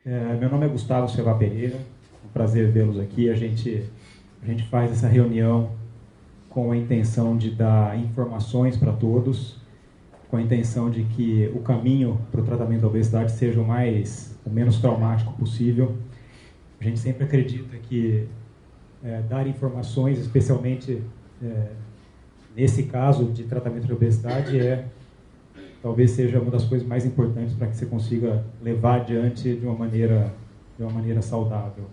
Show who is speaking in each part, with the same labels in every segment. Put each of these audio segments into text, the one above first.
Speaker 1: Meu nome é Gustavo Silva Pereira, é um prazer vê-los aqui. A gente faz essa reunião com a intenção de dar informações para todos, com a intenção de que o caminho para o tratamento da obesidade seja o menos traumático possível. A gente sempre acredita que dar informações, especialmente nesse caso de tratamento de obesidade, talvez seja uma das coisas mais importantes para que você consiga levar adiante de uma maneira saudável.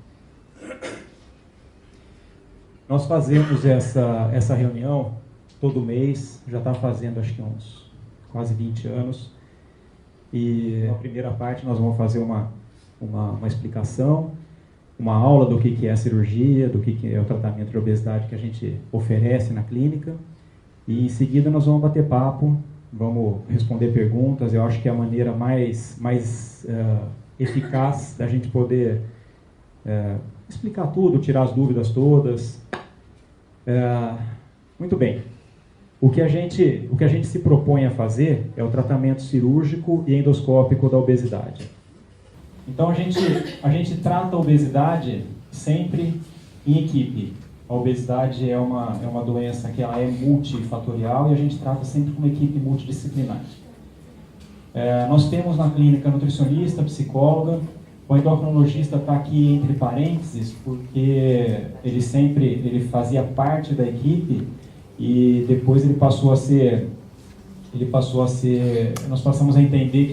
Speaker 1: Nós fazemos essa reunião todo mês, já está fazendo acho que uns quase 20 anos, e na primeira parte nós vamos fazer uma explicação, uma aula do que é a cirurgia, do que é o tratamento de obesidade que a gente oferece na clínica, e em seguida nós vamos bater papo, vamos responder perguntas. Eu acho que é a maneira mais eficaz da gente poder explicar tudo, tirar as dúvidas todas. Muito bem. O que a gente se propõe a fazer é o tratamento cirúrgico e endoscópico da obesidade. Então a gente trata a obesidade sempre em equipe. A obesidade é uma doença que ela é multifatorial e a gente trata sempre com uma equipe multidisciplinar. Nós temos na clínica nutricionista, psicóloga. O endocrinologista está aqui entre parênteses porque ele fazia parte da equipe e depois nós passamos a entender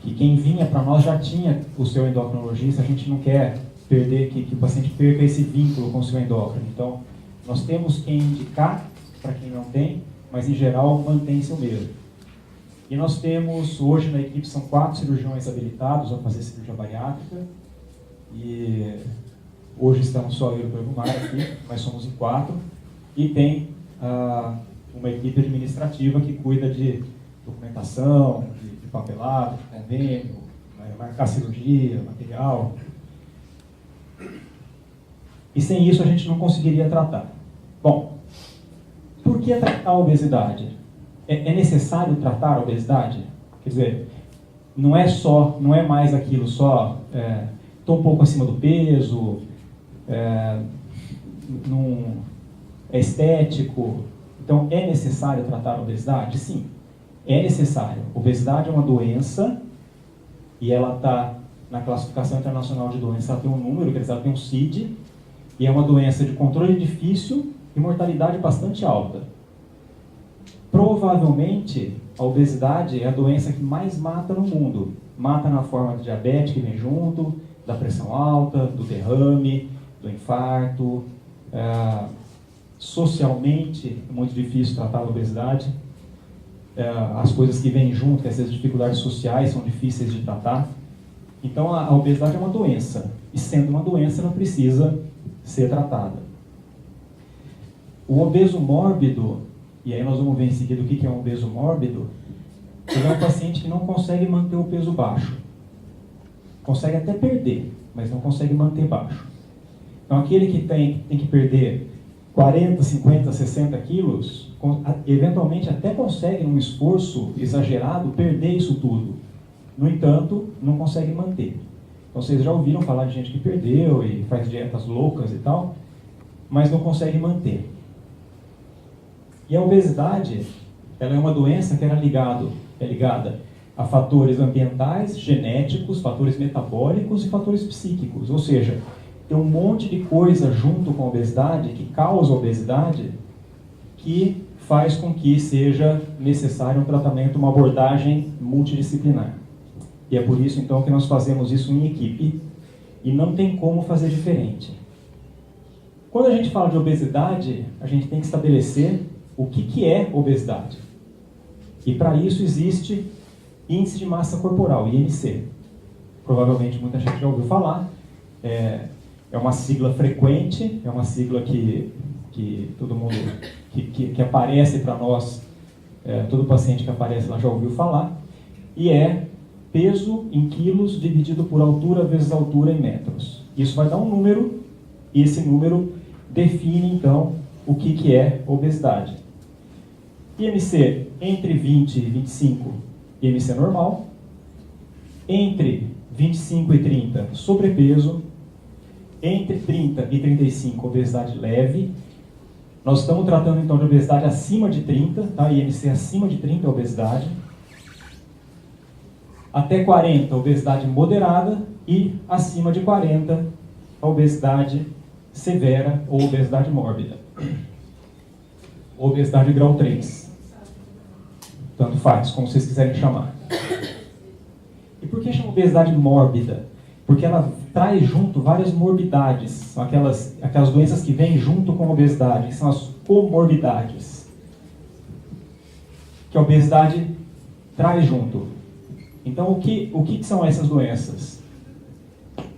Speaker 1: que quem vinha para nós já tinha o seu endocrinologista. A gente não quer que o paciente perca esse vínculo com o seu endócrino. Então, nós temos quem indicar para quem não tem, mas em geral mantém-se o mesmo. E nós temos, hoje na equipe, são 4 cirurgiões habilitados a fazer cirurgia bariátrica. E hoje estamos só eu e o Dr. Gumar aqui, mas somos em 4. E tem uma equipe administrativa que cuida de documentação, de papelado, de convênio, marcar cirurgia, material. E sem isso a gente não conseguiria tratar. Bom, por que tratar a obesidade? É necessário tratar a obesidade? Quer dizer, não é mais aquilo só, estou um pouco acima do peso, é estético. Então, é necessário tratar a obesidade? Sim, é necessário. Obesidade é uma doença e ela está na classificação internacional de doença, ela tem um número, quer dizer, ela tem um CID, e é uma doença de controle difícil e mortalidade bastante alta. Provavelmente, a obesidade é a doença que mais mata no mundo. Mata na forma de diabetes que vem junto, da pressão alta, do derrame, do infarto. Socialmente, é muito difícil tratar a obesidade. As coisas que vêm junto, que essas dificuldades sociais são difíceis de tratar. Então, a obesidade é uma doença. E sendo uma doença, ela precisa ser tratada. O obeso mórbido, e aí nós vamos ver em seguida o que é um obeso mórbido, ele é um paciente que não consegue manter o peso baixo. Consegue até perder, mas não consegue manter baixo. Então, aquele que tem que perder 40, 50, 60 quilos, eventualmente até consegue, num esforço exagerado, perder isso tudo. No entanto, não consegue manter. Então, vocês já ouviram falar de gente que perdeu e faz dietas loucas e tal, mas não consegue manter. E a obesidade, ela é uma doença que é ligada a fatores ambientais, genéticos, fatores metabólicos e fatores psíquicos. Ou seja, tem um monte de coisa junto com a obesidade, que causa a obesidade, que faz com que seja necessário um tratamento, uma abordagem multidisciplinar. E é por isso, então, que nós fazemos isso em equipe, e não tem como fazer diferente. Quando a gente fala de obesidade, a gente tem que estabelecer o que é obesidade. E para isso existe índice de massa corporal, IMC. Provavelmente muita gente já ouviu falar. É uma sigla frequente, é uma sigla que todo mundo que aparece para nós, todo paciente que aparece lá já ouviu falar, e é peso em quilos dividido por altura vezes altura em metros. Isso vai dar um número, e esse número define então o que é obesidade. IMC entre 20 e 25, IMC normal. Entre 25 e 30, sobrepeso. Entre 30 e 35, obesidade leve. Nós estamos tratando então de obesidade acima de 30, tá? IMC acima de 30 é obesidade. Até 40, obesidade moderada. E acima de 40, a obesidade severa ou obesidade mórbida. Obesidade grau 3. Tanto faz, como vocês quiserem chamar. E por que chama obesidade mórbida? Porque ela traz junto várias morbidades. São aquelas doenças que vêm junto com a obesidade, que são as comorbidades. Que a obesidade traz junto. Então, o que são essas doenças?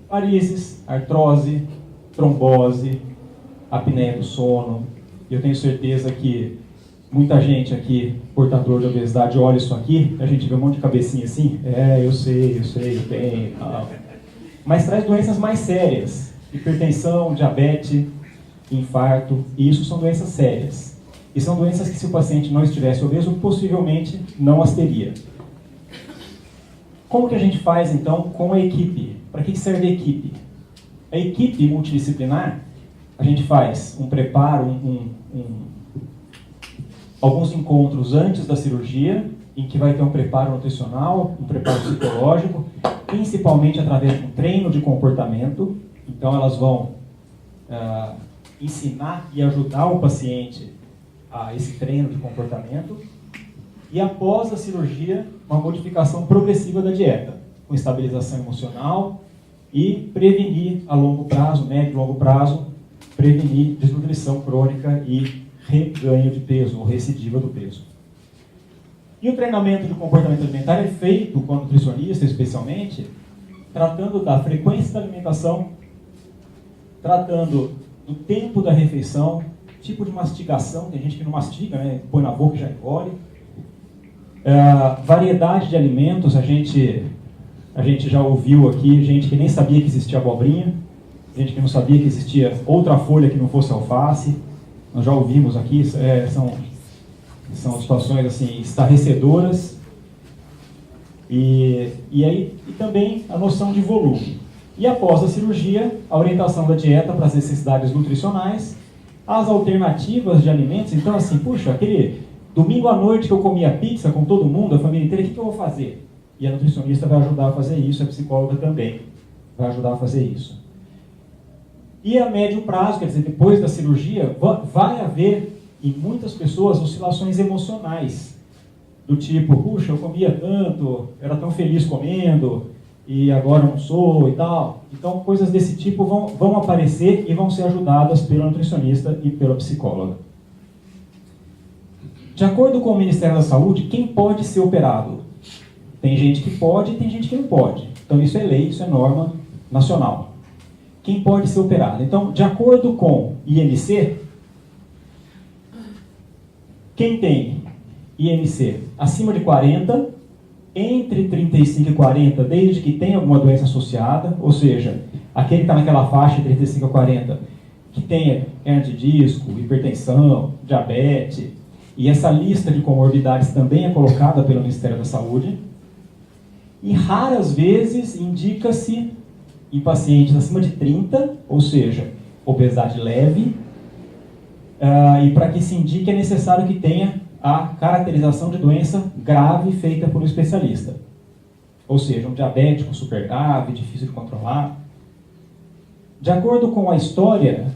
Speaker 1: Varizes, artrose, trombose, apneia do sono. Eu tenho certeza que muita gente aqui, portador de obesidade, olha isso aqui, a gente vê um monte de cabecinha assim, eu sei, eu tenho, tal. Mas traz doenças mais sérias, hipertensão, diabetes, infarto, e isso são doenças sérias. E são doenças que se o paciente não estivesse obeso, possivelmente não as teria. Como que a gente faz então com a equipe? Para que serve a equipe? A equipe multidisciplinar, a gente faz um preparo, alguns encontros antes da cirurgia, em que vai ter um preparo nutricional, um preparo psicológico, principalmente através de um treino de comportamento. Então elas vão ensinar e ajudar o paciente a esse treino de comportamento. E após a cirurgia, uma modificação progressiva da dieta, com estabilização emocional e prevenir a longo prazo, médio e longo prazo, prevenir desnutrição crônica e reganho de peso, ou recidiva do peso. E o treinamento de comportamento alimentar é feito com a nutricionista, especialmente, tratando da frequência da alimentação, tratando do tempo da refeição, tipo de mastigação, tem gente que não mastiga, né? Põe na boca e já engole. Variedade de alimentos, a gente já ouviu aqui, gente que nem sabia que existia abobrinha, gente que não sabia que existia outra folha que não fosse alface, nós já ouvimos aqui, são situações assim, estarrecedoras. E também a noção de volume. E após a cirurgia, a orientação da dieta para as necessidades nutricionais, as alternativas de alimentos. Então assim, puxa, aquele domingo à noite que eu comia pizza com todo mundo, a família inteira, o que eu vou fazer? E a nutricionista vai ajudar a fazer isso, a psicóloga também vai ajudar a fazer isso. E a médio prazo, quer dizer, depois da cirurgia, vai haver, em muitas pessoas, oscilações emocionais. Do tipo, puxa, eu comia tanto, era tão feliz comendo, e agora não sou e tal. Então, coisas desse tipo vão aparecer e vão ser ajudadas pela nutricionista e pela psicóloga. De acordo com o Ministério da Saúde, quem pode ser operado? Tem gente que pode e tem gente que não pode. Então, isso é lei, isso é norma nacional. Quem pode ser operado? Então, de acordo com IMC, quem tem IMC acima de 40, entre 35 e 40, desde que tenha alguma doença associada, ou seja, aquele que está naquela faixa de 35 a 40, que tenha hernia de disco, hipertensão, diabetes, e essa lista de comorbidades também é colocada pelo Ministério da Saúde, e raras vezes indica-se em pacientes acima de 30, ou seja, obesidade leve, e para que se indique é necessário que tenha a caracterização de doença grave feita por um especialista. Ou seja, um diabético super grave, difícil de controlar. De acordo com a história,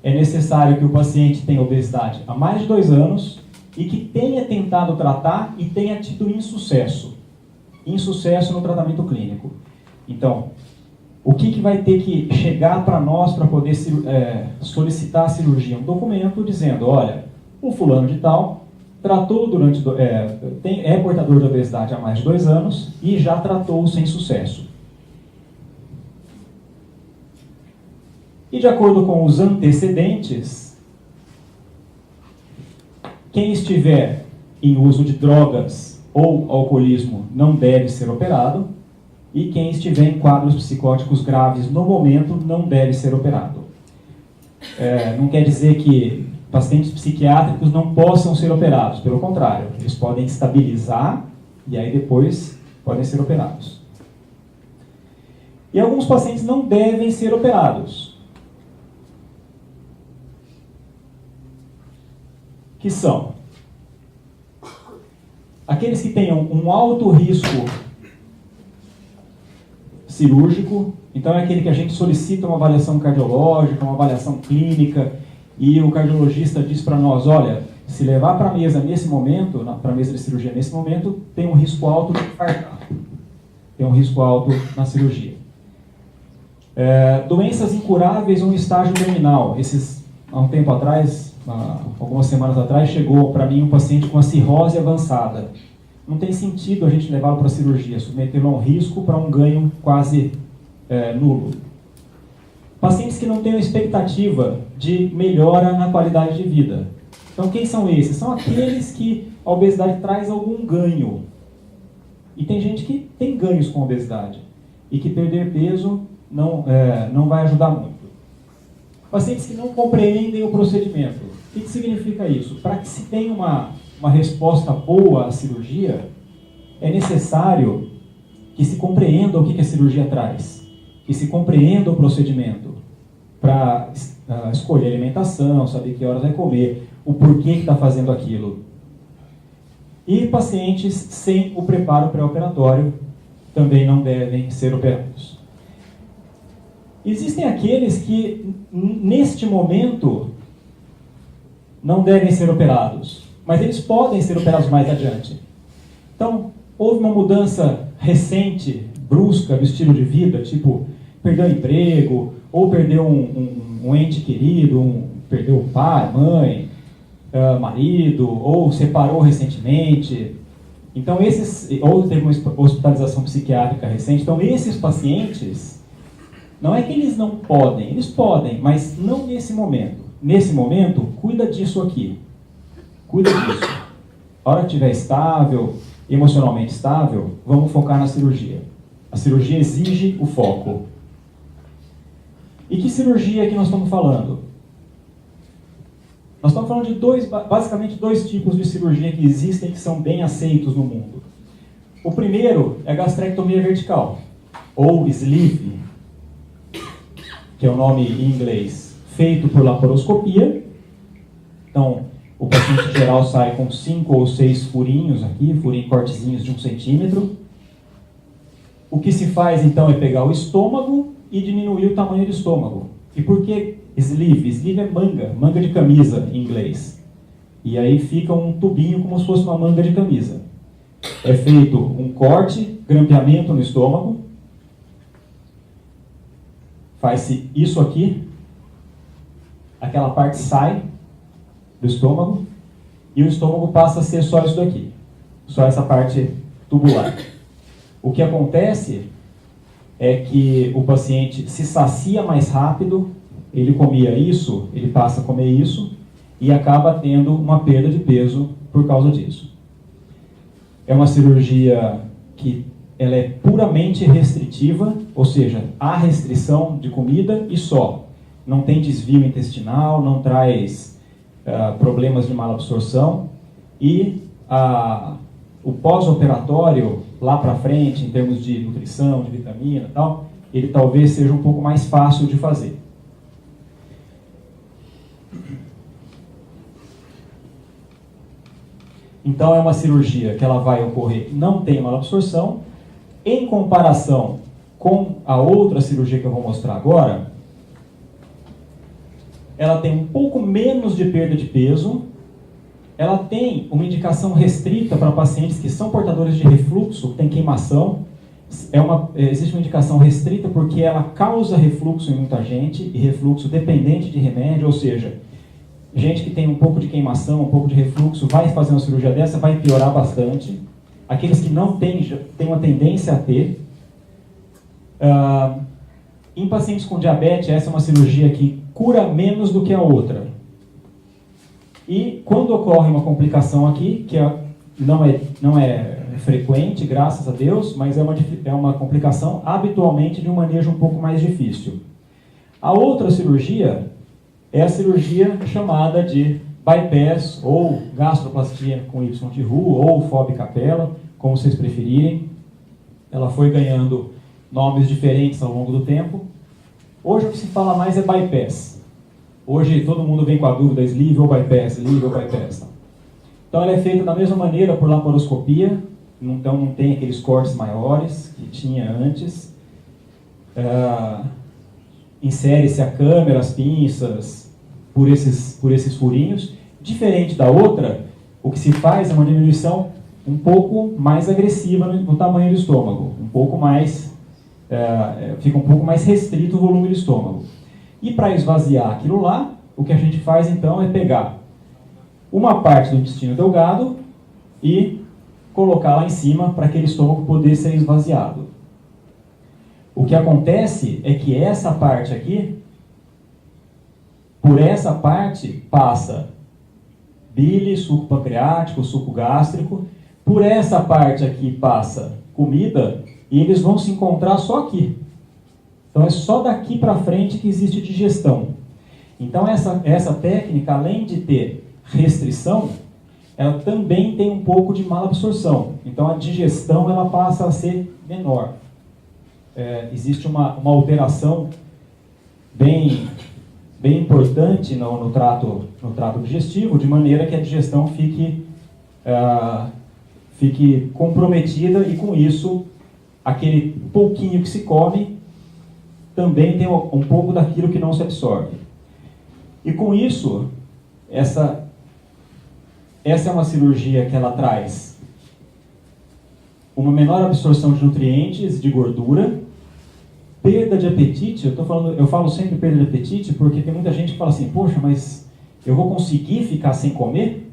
Speaker 1: é necessário que o paciente tenha obesidade há mais de 2 anos e que tenha tentado tratar e tenha tido insucesso. Insucesso no tratamento clínico. Então, o que vai ter que chegar para nós para poder solicitar a cirurgia? Um documento dizendo, olha, o fulano de tal tratou é portador de obesidade há mais de 2 anos e já tratou sem sucesso. E de acordo com os antecedentes, quem estiver em uso de drogas ou alcoolismo não deve ser operado, e quem estiver em quadros psicóticos graves no momento não deve ser operado. Não quer dizer que pacientes psiquiátricos não possam ser operados, pelo contrário, eles podem estabilizar E aí depois podem ser operados. E alguns pacientes não devem ser operados. Que são aqueles que tenham um alto risco cirúrgico. Então é aquele que a gente solicita uma avaliação cardiológica, uma avaliação clínica, e o cardiologista diz para nós, olha, se levar para a mesa nesse momento, para a mesa de cirurgia nesse momento, tem um risco alto de infartar. Tem um risco alto na cirurgia. Doenças incuráveis ou em estágio terminal. Há um tempo atrás, algumas semanas atrás, chegou para mim um paciente com uma cirrose avançada. Não tem sentido a gente levá-lo para a cirurgia, submetê-lo a um risco para um ganho quase nulo. Pacientes que não têm expectativa de melhora na qualidade de vida. Então, quem são esses? São aqueles que a obesidade traz algum ganho. E tem gente que tem ganhos com a obesidade e que perder peso não vai ajudar muito. Pacientes que não compreendem o procedimento. O que significa isso? Para que se tenha uma resposta boa à cirurgia, é necessário que se compreenda o que a cirurgia traz, que se compreenda o procedimento, para escolher alimentação, saber que horas vai comer, o porquê que está fazendo aquilo. E pacientes sem o preparo pré-operatório também não devem ser operados. Existem aqueles que, neste momento, não devem ser operados, mas eles podem ser operados mais adiante. Então, houve uma mudança recente, brusca, do estilo de vida, tipo, perdeu o emprego, ou perdeu um ente querido, perdeu o pai, mãe, marido, ou separou recentemente. Então, ou teve uma hospitalização psiquiátrica recente. Então, esses pacientes, não é que eles não podem, eles podem, mas não nesse momento. Nesse momento, cuida disso aqui. Cuida disso. A hora que estiver estável, emocionalmente estável, vamos focar na cirurgia. A cirurgia exige o foco. E que cirurgia que nós estamos falando? Nós estamos falando de basicamente dois tipos de cirurgia que existem, que são bem aceitos no mundo. O primeiro é a gastrectomia vertical, ou sleeve, que é o nome em inglês, feito por laparoscopia. Então, o paciente geral sai com 5 ou 6 furinhos aqui, cortezinhos de 1 centímetro. O que se faz, então, é pegar o estômago e diminuir o tamanho do estômago. E por que sleeve? Sleeve é manga de camisa em inglês. E aí fica um tubinho como se fosse uma manga de camisa. É feito um corte, grampeamento no estômago. Faz-se isso aqui. Aquela parte sai do estômago. E o estômago passa a ser só isso daqui. Só essa parte tubular. O que acontece é que o paciente se sacia mais rápido, ele comia isso, ele passa a comer isso, e acaba tendo uma perda de peso por causa disso. É uma cirurgia que ela é puramente restritiva, ou seja, há restrição de comida e só. Não tem desvio intestinal, não traz problemas de malabsorção, e o pós-operatório, lá para frente, em termos de nutrição, de vitamina e tal, ele talvez seja um pouco mais fácil de fazer. Então é uma cirurgia que ela vai ocorrer, não tem malabsorção. Em comparação com a outra cirurgia que eu vou mostrar agora, ela tem um pouco menos de perda de peso. Ela tem uma indicação restrita para pacientes que são portadores de refluxo, que tem queimação. Existe uma indicação restrita porque ela causa refluxo em muita gente, e refluxo dependente de remédio, ou seja, gente que tem um pouco de queimação, um pouco de refluxo, vai fazer uma cirurgia dessa, vai piorar bastante. Aqueles que não têm uma tendência a ter. Em pacientes com diabetes, essa é uma cirurgia que cura menos do que a outra. E quando ocorre uma complicação aqui, que não é frequente, graças a Deus, mas é uma complicação habitualmente de um manejo um pouco mais difícil. A outra cirurgia é a cirurgia chamada de bypass, ou gastroplastia com Y de Roux, ou FOB Capella, como vocês preferirem. Ela foi ganhando nomes diferentes ao longo do tempo. Hoje o que se fala mais é bypass. Hoje todo mundo vem com a dúvida, sleeve ou bypass, sleeve ou bypass. Então ela é feita da mesma maneira por laparoscopia, então não tem aqueles cortes maiores que tinha antes. Insere-se a câmera, as pinças, por esses furinhos. Diferente da outra, o que se faz é uma diminuição um pouco mais agressiva no tamanho do estômago, um pouco mais, fica um pouco mais restrito o volume do estômago. E para esvaziar aquilo lá, o que a gente faz então é pegar uma parte do intestino delgado e colocar lá em cima para aquele estômago poder ser esvaziado. O que acontece é que essa parte aqui, por essa parte passa bile, suco pancreático, suco gástrico, por essa parte aqui passa comida e eles vão se encontrar só aqui. Então é só daqui para frente que existe digestão. Então essa técnica, além de ter restrição, ela também tem um pouco de malabsorção. Então a digestão ela passa a ser menor. Existe uma alteração bem importante no trato digestivo, de maneira que a digestão fique comprometida e com isso aquele pouquinho que se come também tem um pouco daquilo que não se absorve. E com isso, essa é uma cirurgia que ela traz uma menor absorção de nutrientes, de gordura, perda de apetite. Eu falo sempre perda de apetite porque tem muita gente que fala assim, poxa, mas eu vou conseguir ficar sem comer?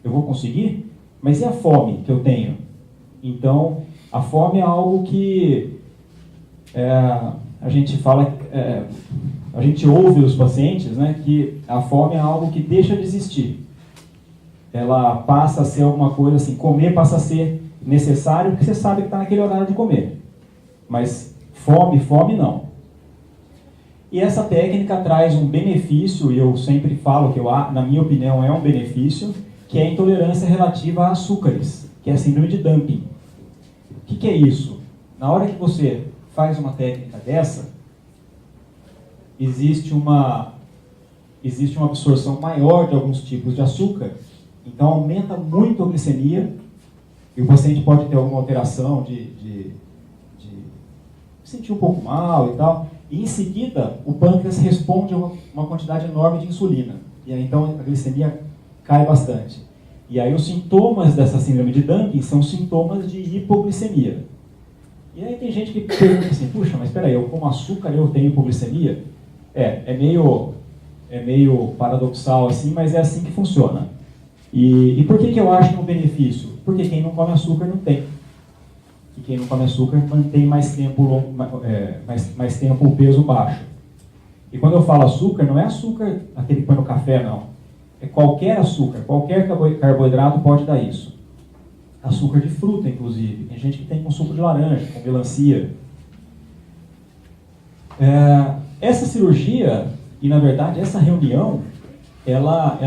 Speaker 1: Eu vou conseguir? Mas e a fome que eu tenho? Então, a fome é algo que a gente fala, a gente ouve dos pacientes, né, que a fome é algo que deixa de existir. Ela passa a ser alguma coisa assim, comer passa a ser necessário porque você sabe que está naquele horário de comer. Mas fome não. E essa técnica traz um benefício, e eu sempre falo que, na minha opinião, é um benefício, que é a intolerância relativa a açúcares, que é a síndrome de dumping. O que é isso? Na hora que você faz uma técnica dessa, existe uma absorção maior de alguns tipos de açúcar, então aumenta muito a glicemia, e o paciente pode ter alguma alteração de sentir um pouco mal e tal, e em seguida o pâncreas responde a uma quantidade enorme de insulina, e aí então a glicemia cai bastante. E aí os sintomas dessa síndrome de Dumping são sintomas de hipoglicemia. E aí tem gente que pergunta assim, puxa, mas espera aí, eu como açúcar eu tenho hipoglicemia? É meio paradoxal assim, mas é assim que funciona. E por que eu acho que é um benefício? Porque quem não come açúcar não tem. E quem não come açúcar mantém mais tempo o peso baixo. E quando eu falo açúcar, não é açúcar aquele que põe no café, não. É qualquer açúcar, qualquer carboidrato pode dar isso. Açúcar de fruta, inclusive. Tem gente que tem com suco de laranja, com melancia. Essa cirurgia, e na verdade essa reunião, ela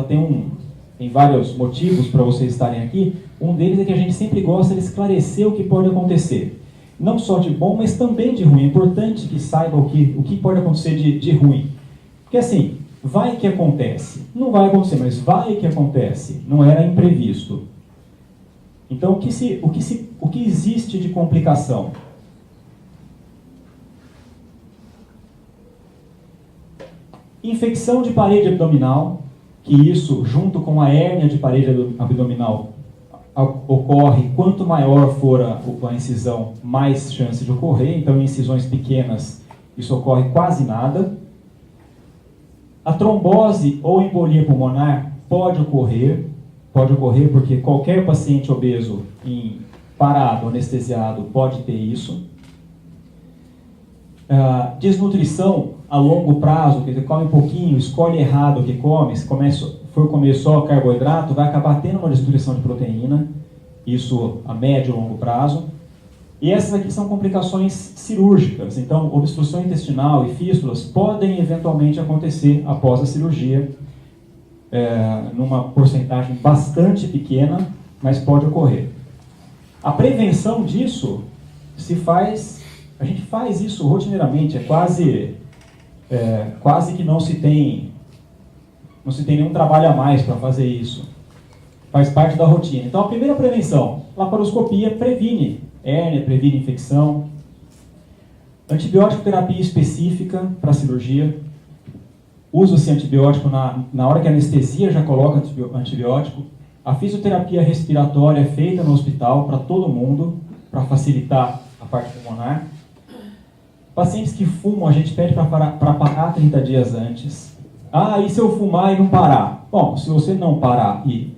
Speaker 1: tem vários motivos para vocês estarem aqui. Um deles é que a gente sempre gosta de esclarecer o que pode acontecer. Não só de bom, mas também de ruim. É importante que saiba o que pode acontecer de ruim. Porque assim, vai que acontece. Não vai acontecer, mas vai que acontece. Não era imprevisto. Então, o que existe de complicação? Infecção de parede abdominal, que isso, junto com a hérnia de parede abdominal, ocorre, quanto maior for a incisão, mais chance de ocorrer. Então, em incisões pequenas, isso ocorre quase nada. A trombose ou embolia pulmonar pode ocorrer porque qualquer paciente obeso parado, anestesiado, pode ter isso. Desnutrição a longo prazo, quer dizer, come um pouquinho, escolhe errado o que come, se for comer só carboidrato, vai acabar tendo uma desnutrição de proteína, isso a médio e longo prazo. E essas aqui são complicações cirúrgicas, então obstrução intestinal e fístulas podem eventualmente acontecer após a cirurgia, numa porcentagem bastante pequena, mas pode ocorrer. A prevenção disso a gente faz isso rotineiramente, é quase que não se tem nenhum trabalho a mais para fazer isso. Faz parte da rotina. Então, a primeira prevenção, laparoscopia previne hérnia, previne infecção. Antibiótico terapia específica para cirurgia. Usa-se antibiótico na hora que a anestesia já coloca antibiótico. A fisioterapia respiratória é feita no hospital para todo mundo, para facilitar a parte pulmonar. Pacientes que fumam, a gente pede para parar 30 dias antes. E se eu fumar e não parar? Bom, se você não parar e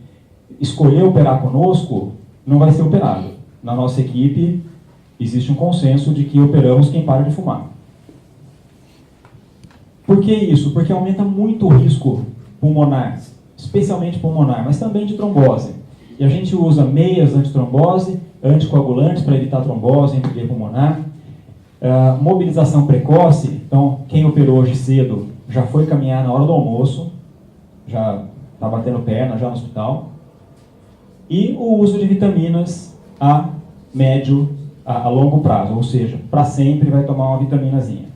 Speaker 1: escolher operar conosco, não vai ser operado. Na nossa equipe, existe um consenso de que operamos quem para de fumar. Por que isso? Porque aumenta muito o risco pulmonar, especialmente pulmonar, mas também de trombose. E a gente usa meias antitrombose, anticoagulantes para evitar trombose, embolia pulmonar. Mobilização precoce, então quem operou hoje cedo já foi caminhar na hora do almoço, já está batendo perna já no hospital. E o uso de vitaminas a longo prazo, ou seja, para sempre vai tomar uma vitaminazinha.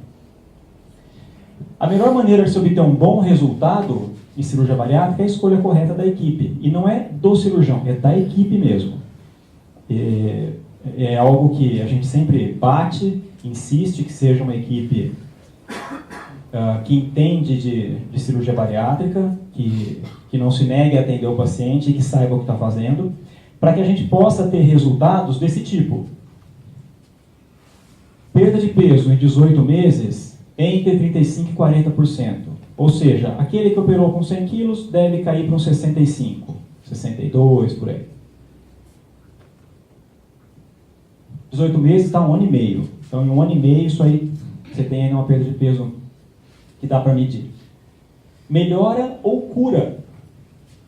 Speaker 1: A melhor maneira de se obter um bom resultado em cirurgia bariátrica é a escolha correta da equipe. E não é do cirurgião, é da equipe mesmo. É algo que a gente sempre bate, insiste que seja uma equipe que entende de cirurgia bariátrica, que não se negue a atender o paciente e que saiba o que está fazendo, para que a gente possa ter resultados desse tipo. Perda de peso em 18 meses entre 35% e 40%. Ou seja, aquele que operou com 100 quilos deve cair para uns 65, 62, por aí. 18 meses está 1 ano e meio. Então, em 1 ano e meio, isso aí, você tem uma perda de peso que dá para medir. Melhora ou cura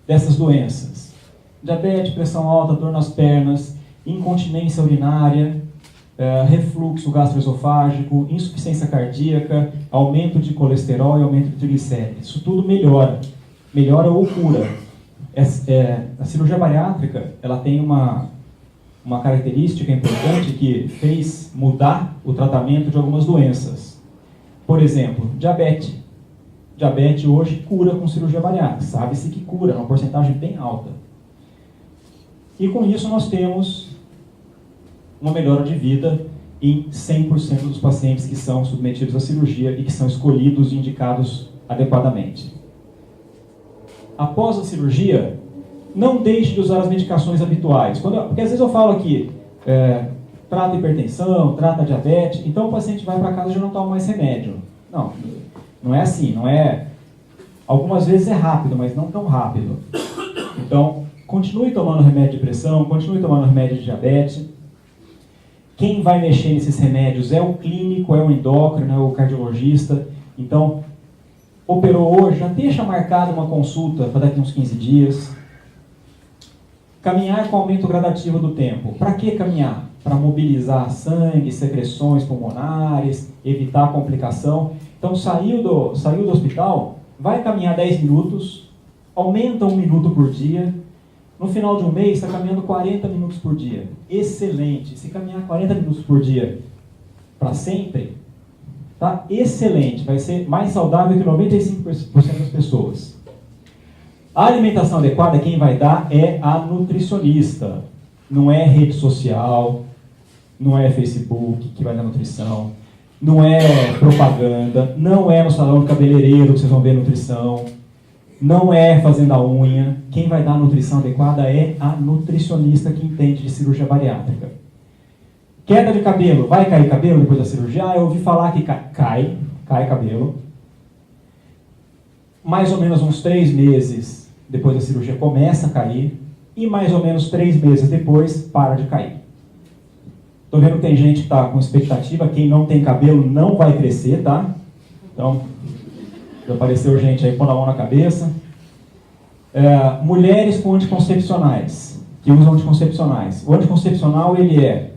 Speaker 1: dessas doenças? Diabetes, pressão alta, dor nas pernas, incontinência urinária, refluxo gastroesofágico, insuficiência cardíaca, aumento de colesterol e aumento de triglicéridos. Isso tudo melhora ou cura. A cirurgia bariátrica, ela tem uma característica importante que fez mudar o tratamento de algumas doenças. Por exemplo, diabetes. Diabetes hoje cura com cirurgia bariátrica. Sabe-se que cura, uma porcentagem bem alta. E com isso nós temos uma melhora de vida em 100% dos pacientes que são submetidos à cirurgia e que são escolhidos e indicados adequadamente. Após a cirurgia, não deixe de usar as medicações habituais. Porque às vezes eu falo aqui, trata hipertensão, trata diabetes, então o paciente vai para casa e já não toma mais remédio. Não é assim, não é... Algumas vezes é rápido, mas não tão rápido. Então, continue tomando remédio de pressão, continue tomando remédio de diabetes. Quem vai mexer nesses remédios é o clínico, é o endócrino, é o cardiologista. Então, operou hoje, já deixa marcada uma consulta para daqui uns 15 dias. Caminhar com aumento gradativo do tempo. Para que caminhar? Para mobilizar sangue, secreções pulmonares, evitar complicação. Então, saiu do hospital, vai caminhar 10 minutos, aumenta 1 minuto por dia. No final de um mês, está caminhando 40 minutos por dia. Excelente. Se caminhar 40 minutos por dia para sempre, tá excelente. Vai ser mais saudável que 95% das pessoas. A alimentação adequada, quem vai dar é a nutricionista. Não é rede social, não é Facebook que vai dar nutrição, não é propaganda, não é no salão de cabeleireiro que vocês vão ver nutrição, não é fazendo a unha. Quem vai dar a nutrição adequada é a nutricionista que entende de cirurgia bariátrica. Queda de cabelo. Vai cair cabelo depois da cirurgia? Eu ouvi falar que cai cabelo. Mais ou menos uns 3 meses depois da cirurgia começa a cair. E mais ou menos 3 meses depois para de cair. Estou vendo que tem gente que está com expectativa. Quem não tem cabelo não vai crescer, tá? Então, já apareceu gente aí pondo a mão na cabeça. Mulheres com anticoncepcionais, que usam anticoncepcionais. O anticoncepcional, ele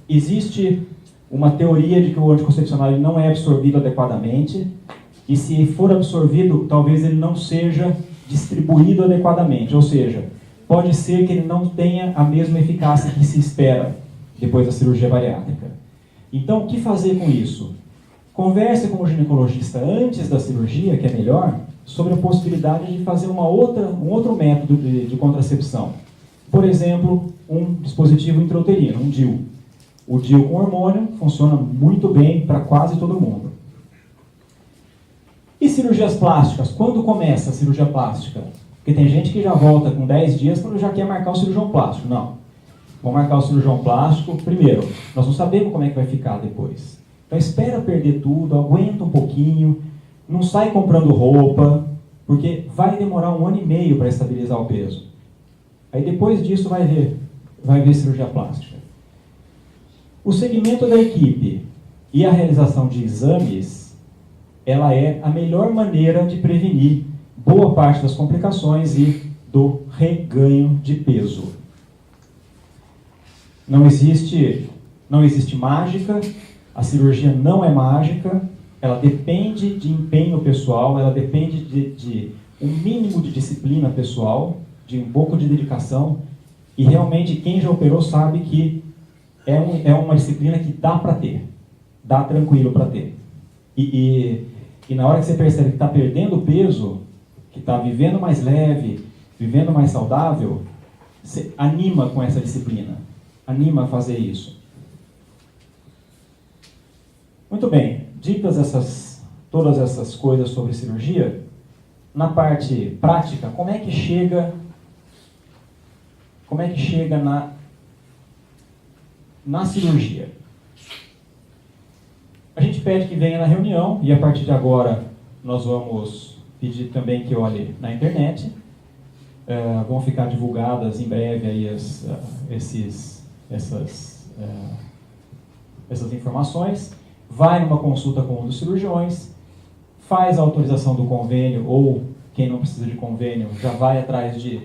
Speaker 1: existe uma teoria de que o anticoncepcional ele não é absorvido adequadamente, e se for absorvido, talvez ele não seja distribuído adequadamente. Ou seja, pode ser que ele não tenha a mesma eficácia que se espera depois da cirurgia bariátrica. Então, o que fazer com isso? Converse com o ginecologista antes da cirurgia, que é melhor, sobre a possibilidade de fazer um outro método de contracepção. Por exemplo, um dispositivo intrauterino, um DIU. O DIU com hormônio funciona muito bem para quase todo mundo. E cirurgias plásticas? Quando começa a cirurgia plástica? Porque tem gente que já volta com 10 dias quando já quer marcar o cirurgião plástico. Não. Vamos marcar o cirurgião plástico primeiro. Nós não sabemos como é que vai ficar depois. Então espera perder tudo, aguenta um pouquinho, não sai comprando roupa, porque vai demorar 1 ano e meio para estabilizar o peso. Aí depois disso vai ver cirurgia plástica. O segmento da equipe e a realização de exames, ela é a melhor maneira de prevenir boa parte das complicações e do reganho de peso. Não existe mágica, a cirurgia não é mágica, ela depende de empenho pessoal, ela depende de um mínimo de disciplina pessoal, de um pouco de dedicação, e realmente quem já operou sabe que é uma disciplina que dá para ter, dá tranquilo para ter. E na hora que você percebe que está perdendo peso, que está vivendo mais leve, vivendo mais saudável, você anima com essa disciplina, anima a fazer isso. Muito bem, ditas todas essas coisas sobre cirurgia, na parte prática, como é que chega na cirurgia? A gente pede que venha na reunião e a partir de agora nós vamos pedir também que olhe na internet. Vão ficar divulgadas em breve aí essas informações. Vai numa consulta com um dos cirurgiões, faz a autorização do convênio, ou quem não precisa de convênio já vai atrás de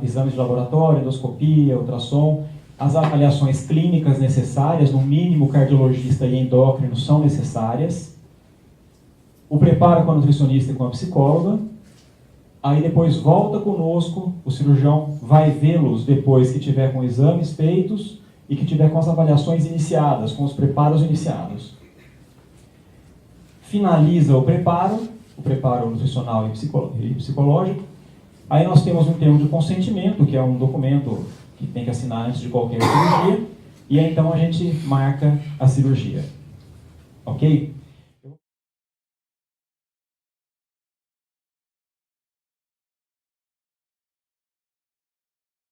Speaker 1: exames de laboratório, endoscopia, ultrassom. As avaliações clínicas necessárias, no mínimo cardiologista e endócrino, são necessárias. O preparo com a nutricionista e com a psicóloga. Aí depois volta conosco, o cirurgião vai vê-los depois que tiver com exames feitos e que tiver com as avaliações iniciadas, com os preparos iniciados. Finaliza o preparo nutricional e psicológico. Aí nós temos um termo de consentimento, que é um documento que tem que assinar antes de qualquer cirurgia, e aí então a gente marca a cirurgia. Ok?